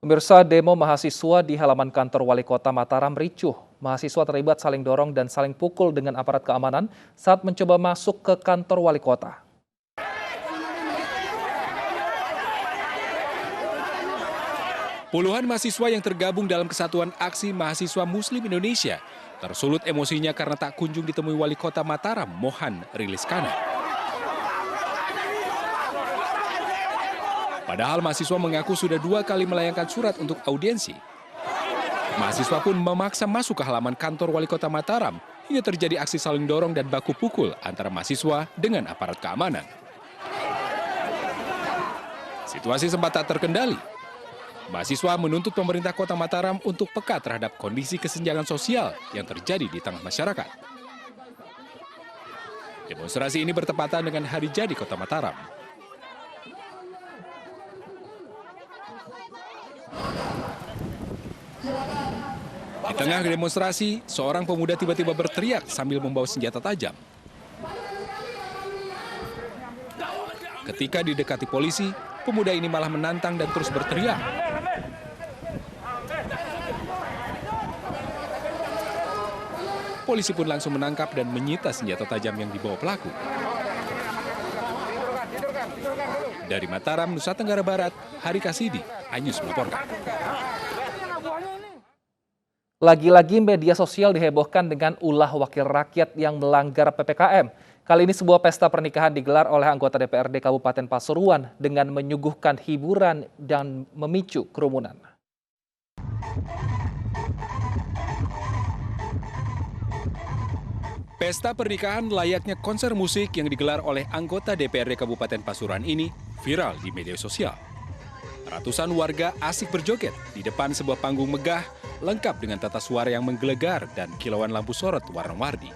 Pemirsa, demo mahasiswa di halaman kantor Wali Kota Mataram ricuh. Mahasiswa terlibat saling dorong dan saling pukul dengan aparat keamanan saat mencoba masuk ke kantor Wali Kota. Puluhan mahasiswa yang tergabung dalam Kesatuan Aksi Mahasiswa Muslim Indonesia tersulut emosinya karena tak kunjung ditemui Wali Kota Mataram, Mohan Riliskana. Padahal mahasiswa mengaku sudah 2 kali melayangkan surat untuk audiensi. Mahasiswa pun memaksa masuk ke halaman kantor Wali Kota Mataram hingga terjadi aksi saling dorong dan baku pukul antara mahasiswa dengan aparat keamanan. Situasi sempat tak terkendali. Mahasiswa menuntut pemerintah Kota Mataram untuk peka terhadap kondisi kesenjangan sosial yang terjadi di tengah masyarakat. Demonstrasi ini bertepatan dengan Hari Jadi Kota Mataram. Di tengah demonstrasi, seorang pemuda tiba-tiba berteriak sambil membawa senjata tajam. Ketika didekati polisi, pemuda ini malah menantang dan terus berteriak. Polisi pun langsung menangkap dan menyita senjata tajam yang dibawa pelaku. Dari Mataram, Nusa Tenggara Barat, Hari Kasidi, iNews melaporkan. Lagi-lagi media sosial dihebohkan dengan ulah wakil rakyat yang melanggar PPKM. Kali ini sebuah pesta pernikahan digelar oleh anggota DPRD Kabupaten Pasuruan dengan menyuguhkan hiburan dan memicu kerumunan. Pesta pernikahan layaknya konser musik yang digelar oleh anggota DPRD Kabupaten Pasuruan ini viral di media sosial. Ratusan warga asik berjoget di depan sebuah panggung megah lengkap dengan tata suara yang menggelegar dan kilauan lampu sorot warna-warni.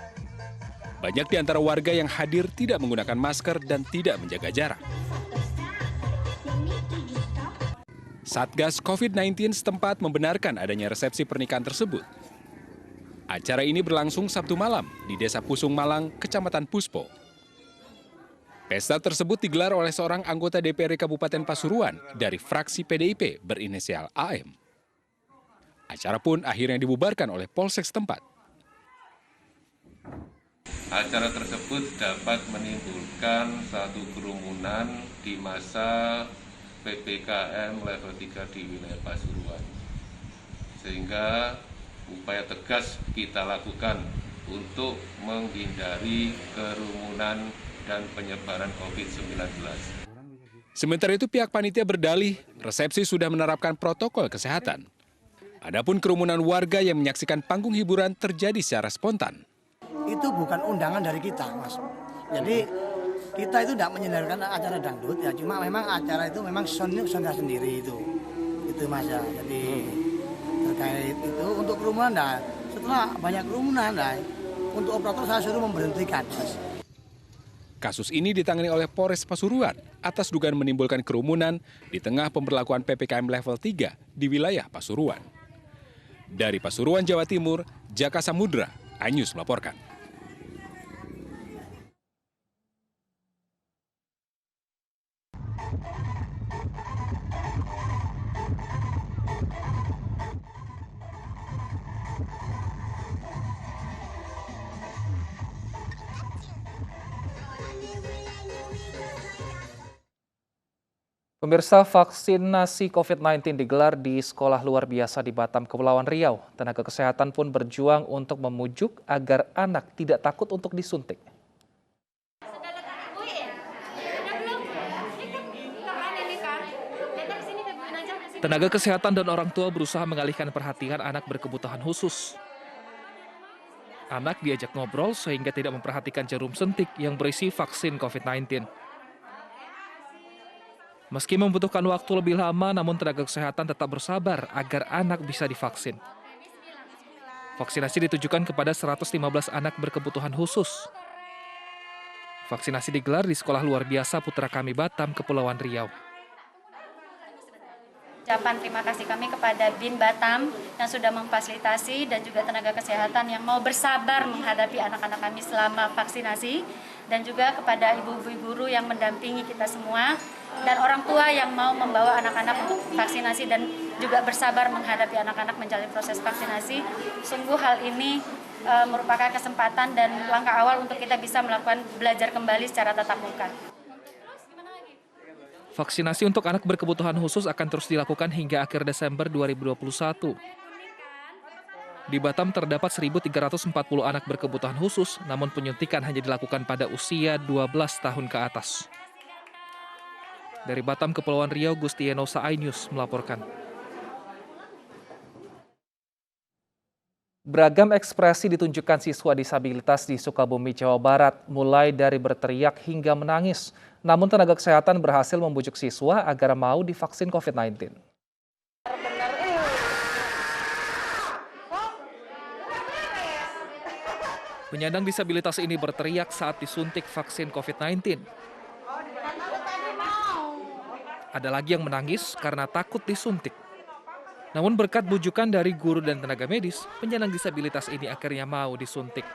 Banyak di antara warga yang hadir tidak menggunakan masker dan tidak menjaga jarak. Satgas COVID-19 setempat membenarkan adanya resepsi pernikahan tersebut. Acara ini berlangsung Sabtu malam di Desa Pusung Malang, Kecamatan Puspo. Pesta tersebut digelar oleh seorang anggota DPRD Kabupaten Pasuruan dari fraksi PDIP berinisial AM. Acara pun akhirnya dibubarkan oleh Polsek setempat. Acara tersebut dapat menimbulkan satu kerumunan di masa PPKM level 3 di wilayah Pasuruan. Sehingga upaya tegas kita lakukan untuk menghindari kerumunan dan penyebaran COVID-19. Sementara itu pihak panitia berdalih resepsi sudah menerapkan protokol kesehatan. Adapun kerumunan warga yang menyaksikan panggung hiburan terjadi secara spontan. Itu bukan undangan dari kita, Mas. Jadi kita itu tidak menyelenggarakan acara dangdut ya, cuma memang acara itu memang sonda sendiri itu Mas ya. Jadi terkait itu untuk kerumunan, nah, setelah banyak kerumunan, nah, untuk operator saya suruh memberhentikan, Mas. Kasus ini ditangani oleh Polres Pasuruan atas dugaan menimbulkan kerumunan di tengah pemberlakuan PPKM level 3 di wilayah Pasuruan. Dari Pasuruan, Jawa Timur, Jaka Samudra, iNews melaporkan. Pemirsa, vaksinasi COVID-19 digelar di sekolah luar biasa di Batam, Kepulauan Riau. Tenaga kesehatan pun berjuang untuk memujuk agar anak tidak takut untuk disuntik. Tenaga kesehatan dan orang tua berusaha mengalihkan perhatian anak berkebutuhan khusus. Anak diajak ngobrol sehingga tidak memperhatikan jarum suntik yang berisi vaksin COVID-19. Meski membutuhkan waktu lebih lama, namun tenaga kesehatan tetap bersabar agar anak bisa divaksin. Vaksinasi ditujukan kepada 115 anak berkebutuhan khusus. Vaksinasi digelar di Sekolah Luar Biasa Putra Kami Batam, Kepulauan Riau. Ucapan terima kasih kami kepada BIN Batam yang sudah memfasilitasi dan juga tenaga kesehatan yang mau bersabar menghadapi anak-anak kami selama vaksinasi, dan juga kepada ibu-ibu guru yang mendampingi kita semua dan orang tua yang mau membawa anak-anak untuk vaksinasi dan juga bersabar menghadapi anak-anak menjalani proses vaksinasi. Sungguh hal ini merupakan kesempatan dan langkah awal untuk kita bisa melakukan belajar kembali secara tatap muka. Vaksinasi untuk anak berkebutuhan khusus akan terus dilakukan hingga akhir Desember 2021. Di Batam terdapat 1.340 anak berkebutuhan khusus, namun penyuntikan hanya dilakukan pada usia 12 tahun ke atas. Dari Batam, Kepulauan Riau, Gustienosa iNews melaporkan. Beragam ekspresi ditunjukkan siswa disabilitas di Sukabumi, Jawa Barat, mulai dari berteriak hingga menangis. Namun tenaga kesehatan berhasil membujuk siswa agar mau divaksin COVID-19. Penyandang disabilitas ini berteriak saat disuntik vaksin COVID-19. Ada lagi yang menangis karena takut disuntik. Namun berkat bujukan dari guru dan tenaga medis, penyandang disabilitas ini akhirnya mau disuntik.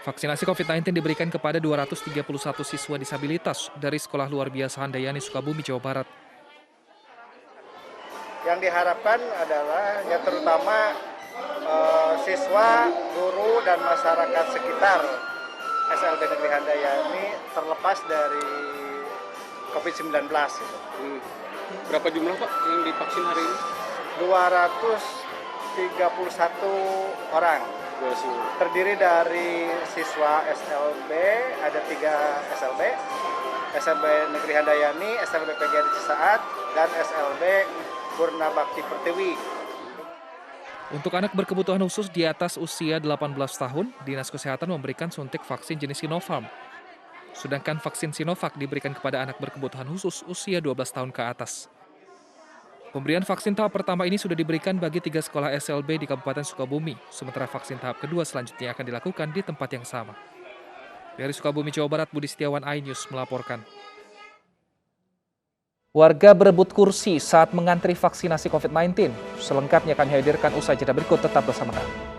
Vaksinasi COVID-19 diberikan kepada 231 siswa disabilitas dari Sekolah Luar Biasa Handayani, Sukabumi, Jawa Barat. Yang diharapkan adalah ya terutama siswa, guru, dan masyarakat sekitar SLB Negeri Handayani terlepas dari COVID-19. Gitu. Berapa jumlah Pak yang divaksin hari ini? 231 orang. Terdiri dari siswa SLB, ada 3 SLB, SLB Negeri Handayani, SLB PGRI Cisaat, dan SLB Purna Bakti Pertiwi. Untuk anak berkebutuhan khusus di atas usia 18 tahun, Dinas Kesehatan memberikan suntik vaksin jenis Sinopharm. Sedangkan vaksin Sinovac diberikan kepada anak berkebutuhan khusus usia 12 tahun ke atas. Pemberian vaksin tahap pertama ini sudah diberikan bagi 3 sekolah SLB di Kabupaten Sukabumi, sementara vaksin tahap kedua selanjutnya akan dilakukan di tempat yang sama. Dari Sukabumi, Jawa Barat, Budi Setiawan iNews melaporkan. Warga berebut kursi saat mengantri vaksinasi COVID-19. Selengkapnya kami hadirkan usai jeda berikut, tetap bersama kami.